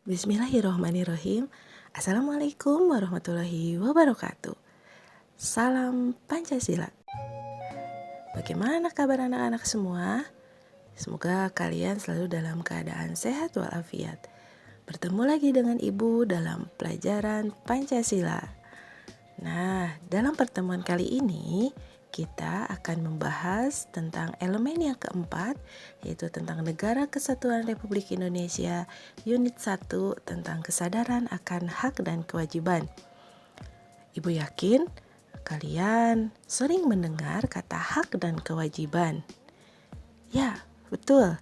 Bismillahirrohmanirrohim. Assalamualaikum warahmatullahi wabarakatuh. Salam Pancasila. Bagaimana kabar anak-anak semua? Semoga kalian selalu dalam keadaan sehat walafiat. Bertemu lagi dengan Ibu dalam pelajaran Pancasila. Nah, dalam pertemuan kali ini kita akan membahas tentang elemen yang keempat, yaitu tentang Negara Kesatuan Republik Indonesia, unit 1 tentang kesadaran akan hak dan kewajiban. Ibu yakin kalian sering mendengar kata hak dan kewajiban. Ya, betul.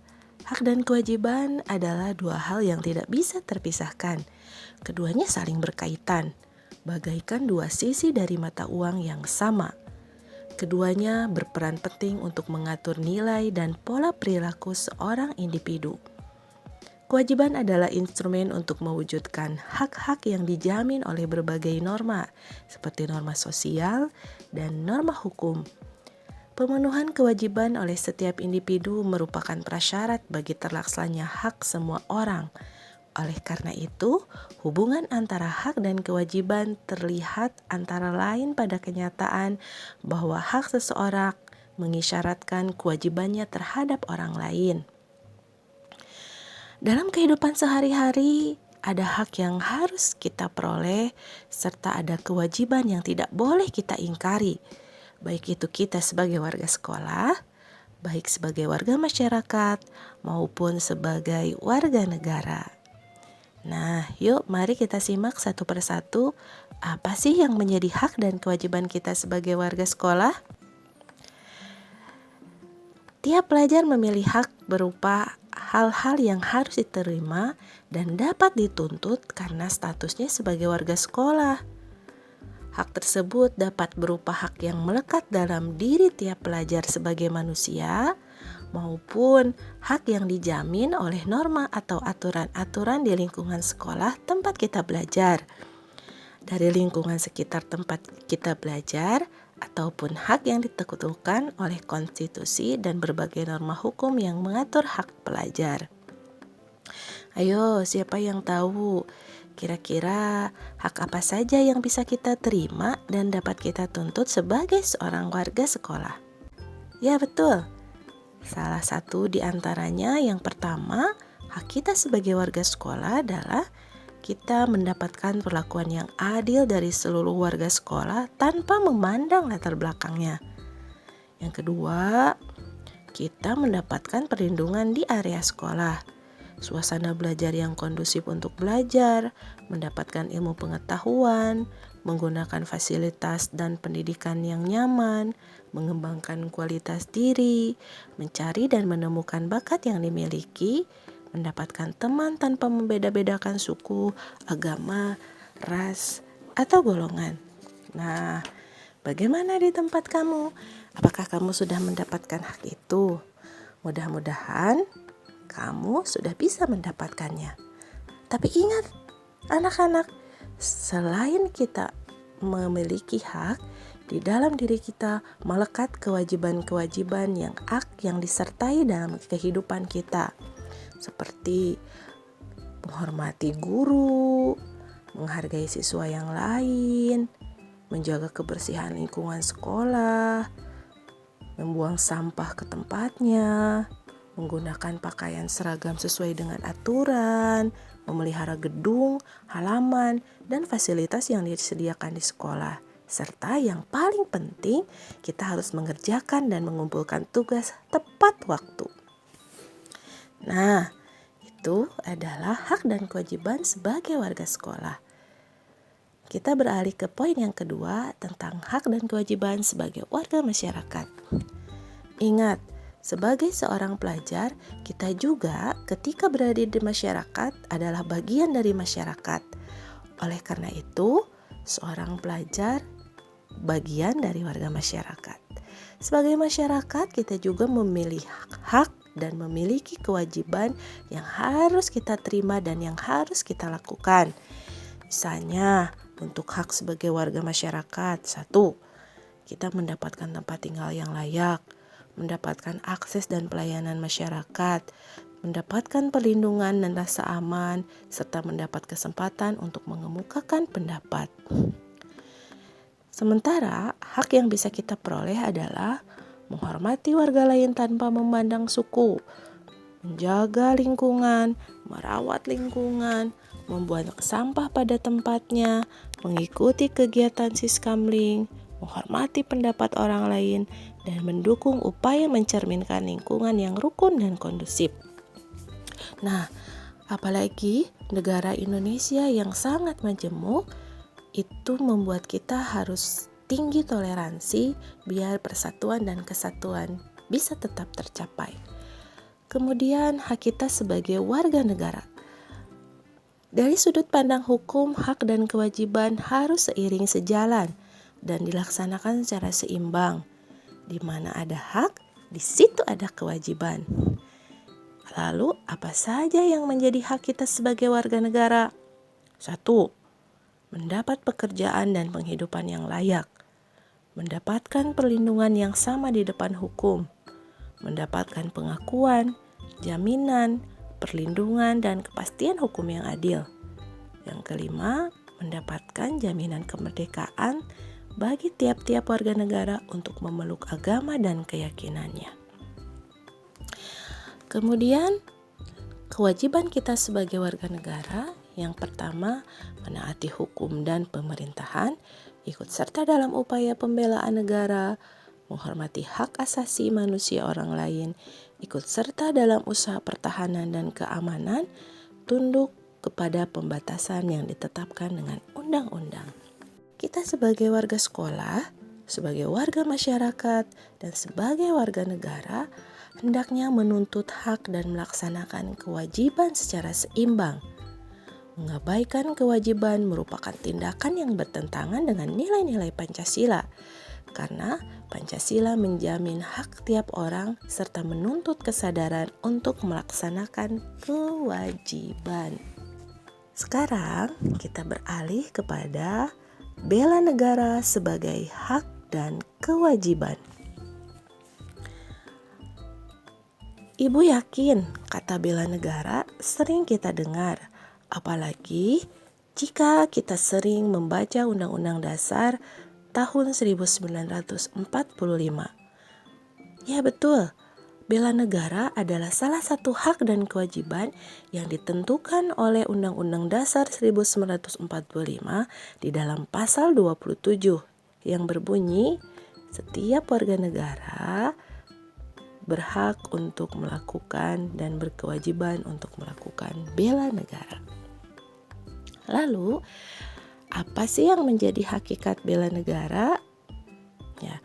Hak dan kewajiban adalah dua hal yang tidak bisa terpisahkan. Keduanya saling berkaitan, bagaikan dua sisi dari mata uang yang sama. Keduanya berperan penting untuk mengatur nilai dan pola perilaku seorang individu. Kewajiban adalah instrumen untuk mewujudkan hak-hak yang dijamin oleh berbagai norma, seperti norma sosial dan norma hukum. Pemenuhan kewajiban oleh setiap individu merupakan prasyarat bagi terlaksananya hak semua orang. Oleh karena itu, hubungan antara hak dan kewajiban terlihat antara lain pada kenyataan bahwa hak seseorang mengisyaratkan kewajibannya terhadap orang lain. Dalam kehidupan sehari-hari, ada hak yang harus kita peroleh, serta ada kewajiban yang tidak boleh kita ingkari, baik itu kita sebagai warga sekolah, baik sebagai warga masyarakat, maupun sebagai warga negara. Nah, yuk mari kita simak satu persatu apa sih yang menjadi hak dan kewajiban kita sebagai warga sekolah. Tiap pelajar memilih hak berupa hal-hal yang harus diterima dan dapat dituntut karena statusnya sebagai warga sekolah. Hak tersebut dapat berupa hak yang melekat dalam diri tiap pelajar sebagai manusia, maupun hak yang dijamin oleh norma atau aturan-aturan di lingkungan sekolah tempat kita belajar, dari lingkungan sekitar tempat kita belajar, ataupun hak yang ditentukan oleh konstitusi dan berbagai norma hukum yang mengatur hak pelajar. Ayo, siapa yang tahu kira-kira hak apa saja yang bisa kita terima dan dapat kita tuntut sebagai seorang warga sekolah? Ya, betul. Salah satu di antaranya yang pertama, hak kita sebagai warga sekolah adalah kita mendapatkan perlakuan yang adil dari seluruh warga sekolah tanpa memandang latar belakangnya. Yang kedua, kita mendapatkan perlindungan di area sekolah. Suasana belajar yang kondusif untuk belajar, mendapatkan ilmu pengetahuan, menggunakan fasilitas dan pendidikan yang nyaman, mengembangkan kualitas diri, mencari dan menemukan bakat yang dimiliki, mendapatkan teman tanpa membeda-bedakan suku, agama, ras, atau golongan. Nah, bagaimana di tempat kamu? Apakah kamu sudah mendapatkan hak itu? Mudah-mudahan kamu sudah bisa mendapatkannya. Tapi ingat, anak-anak, selain kita memiliki hak, di dalam diri kita melekat kewajiban-kewajiban yang disertai dalam kehidupan kita, seperti menghormati guru, menghargai siswa yang lain, menjaga kebersihan lingkungan sekolah, membuang sampah ke tempatnya, menggunakan pakaian seragam sesuai dengan aturan, memelihara gedung, halaman, dan fasilitas yang disediakan di sekolah. Serta yang paling penting, kita harus mengerjakan dan mengumpulkan tugas tepat waktu. Nah, itu adalah hak dan kewajiban sebagai warga sekolah. Kita beralih ke poin yang kedua tentang hak dan kewajiban sebagai warga masyarakat. Ingat, sebagai seorang pelajar, kita juga ketika berada di masyarakat adalah bagian dari masyarakat. Oleh karena itu, seorang pelajar bagian dari warga masyarakat. Sebagai masyarakat, kita juga memilih hak dan memiliki kewajiban yang harus kita terima dan yang harus kita lakukan. Misalnya, untuk hak sebagai warga masyarakat, 1, kita mendapatkan tempat tinggal yang layak, mendapatkan akses dan pelayanan masyarakat, mendapatkan perlindungan dan rasa aman, serta mendapat kesempatan untuk mengemukakan pendapat. Sementara, hak yang bisa kita peroleh adalah menghormati warga lain tanpa memandang suku, menjaga lingkungan, merawat lingkungan, membuang sampah pada tempatnya, mengikuti kegiatan siskamling, menghormati pendapat orang lain, dan mendukung upaya mencerminkan lingkungan yang rukun dan kondusif. Nah, apalagi negara Indonesia yang sangat majemuk, itu membuat kita harus tinggi toleransi biar persatuan dan kesatuan bisa tetap tercapai. Kemudian hak kita sebagai warga negara. Dari sudut pandang hukum, hak dan kewajiban harus seiring sejalan dan dilaksanakan secara seimbang. Di mana ada hak, di situ ada kewajiban. Lalu, apa saja yang menjadi hak kita sebagai warga negara? 1. Mendapat pekerjaan dan penghidupan yang layak. Mendapatkan perlindungan yang sama di depan hukum. Mendapatkan pengakuan, jaminan, perlindungan, dan kepastian hukum yang adil. Yang kelima, mendapatkan jaminan kemerdekaan bagi tiap-tiap warga negara untuk memeluk agama dan keyakinannya. Kemudian, kewajiban kita sebagai warga negara yang pertama, menaati hukum dan pemerintahan, ikut serta dalam upaya pembelaan negara, menghormati hak asasi manusia orang lain, ikut serta dalam usaha pertahanan dan keamanan, tunduk kepada pembatasan yang ditetapkan dengan undang-undang. Kita sebagai warga sekolah, sebagai warga masyarakat, dan sebagai warga negara, hendaknya menuntut hak dan melaksanakan kewajiban secara seimbang. Mengabaikan kewajiban merupakan tindakan yang bertentangan dengan nilai-nilai Pancasila, karena Pancasila menjamin hak tiap orang serta menuntut kesadaran untuk melaksanakan kewajiban. Sekarang kita beralih kepada bela negara sebagai hak dan kewajiban. Ibu yakin kata bela negara sering kita dengar. Apalagi jika kita sering membaca Undang-Undang Dasar tahun 1945. Ya betul, bela negara adalah salah satu hak dan kewajiban yang ditentukan oleh Undang-Undang Dasar 1945 di dalam pasal 27 yang berbunyi, setiap warga negara berhak untuk melakukan dan berkewajiban untuk melakukan bela negara. Lalu, apa sih yang menjadi hakikat bela negara? Ya,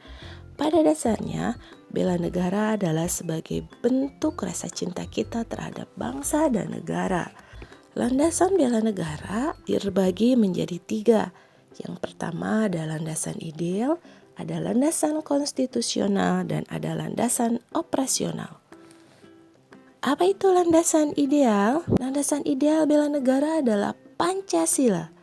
pada dasarnya, bela negara adalah sebagai bentuk rasa cinta kita terhadap bangsa dan negara. Landasan bela negara terbagi menjadi 3. Yang pertama adalah landasan ideal, ada landasan konstitusional, dan ada landasan operasional. Apa itu landasan ideal? Landasan ideal bela negara adalah Pancasila.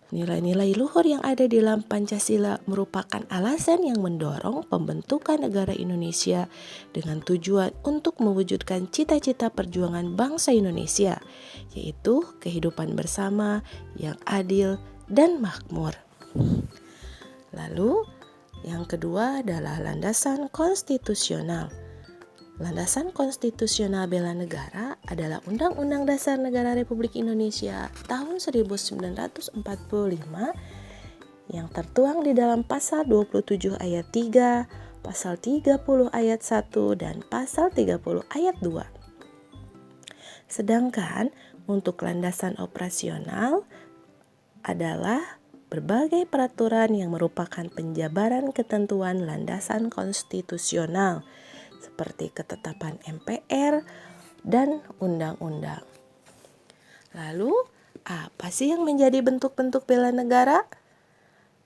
Nilai-nilai luhur yang ada di dalam Pancasila merupakan alasan yang mendorong pembentukan negara Indonesia dengan tujuan untuk mewujudkan cita-cita perjuangan bangsa Indonesia, yaitu kehidupan bersama yang adil dan makmur. Lalu, yang kedua adalah landasan konstitusional. Landasan konstitusional bela negara adalah Undang-Undang Dasar Negara Republik Indonesia tahun 1945 yang tertuang di dalam pasal 27 ayat 3, pasal 30 ayat 1, dan pasal 30 ayat 2. Sedangkan untuk landasan operasional adalah berbagai peraturan yang merupakan penjabaran ketentuan landasan konstitusional seperti ketetapan MPR dan undang-undang. Lalu, apa sih yang menjadi bentuk-bentuk bela negara?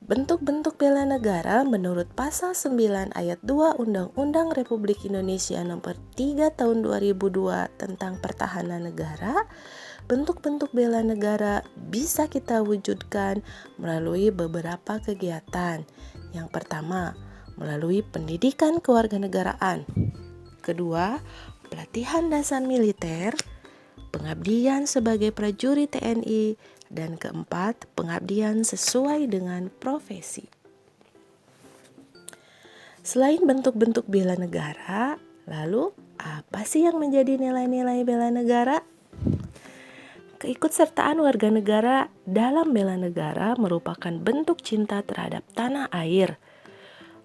Bentuk-bentuk bela negara menurut pasal 9 ayat 2 Undang-Undang Republik Indonesia Nomor 3 Tahun 2002 tentang Pertahanan Negara, bentuk-bentuk bela negara bisa kita wujudkan melalui beberapa kegiatan. Yang pertama, melalui pendidikan kewarganegaraan. Kedua, pelatihan dasar militer, pengabdian sebagai prajurit TNI, dan keempat, pengabdian sesuai dengan profesi. Selain bentuk-bentuk bela negara, lalu apa sih yang menjadi nilai-nilai bela negara? Keikutsertaan warga negara dalam bela negara merupakan bentuk cinta terhadap tanah air.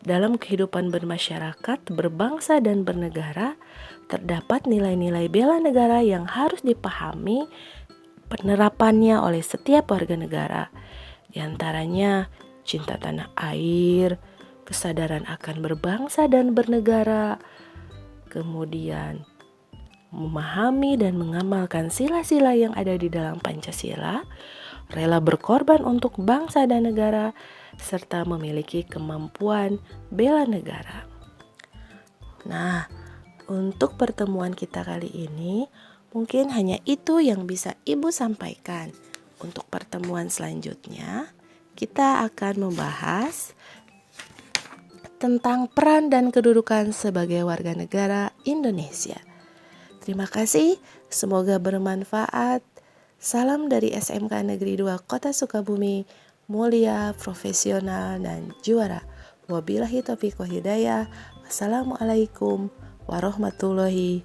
Dalam kehidupan bermasyarakat, berbangsa, dan bernegara, terdapat nilai-nilai bela negara yang harus dipahami penerapannya oleh setiap warga negara. Di antaranya cinta tanah air, kesadaran akan berbangsa dan bernegara, kemudian memahami dan mengamalkan sila-sila yang ada di dalam Pancasila, rela berkorban untuk bangsa dan negara, serta memiliki kemampuan bela negara. Nah, untuk pertemuan kita kali ini, mungkin hanya itu yang bisa Ibu sampaikan. Untuk pertemuan selanjutnya, kita akan membahas tentang peran dan kedudukan sebagai warga negara Indonesia. Terima kasih, semoga bermanfaat. Salam dari SMK Negeri 2 Kota Sukabumi, mulia, profesional, dan juara. Wabillahi taufiq wal hidayah. Wassalamualaikum warahmatullahi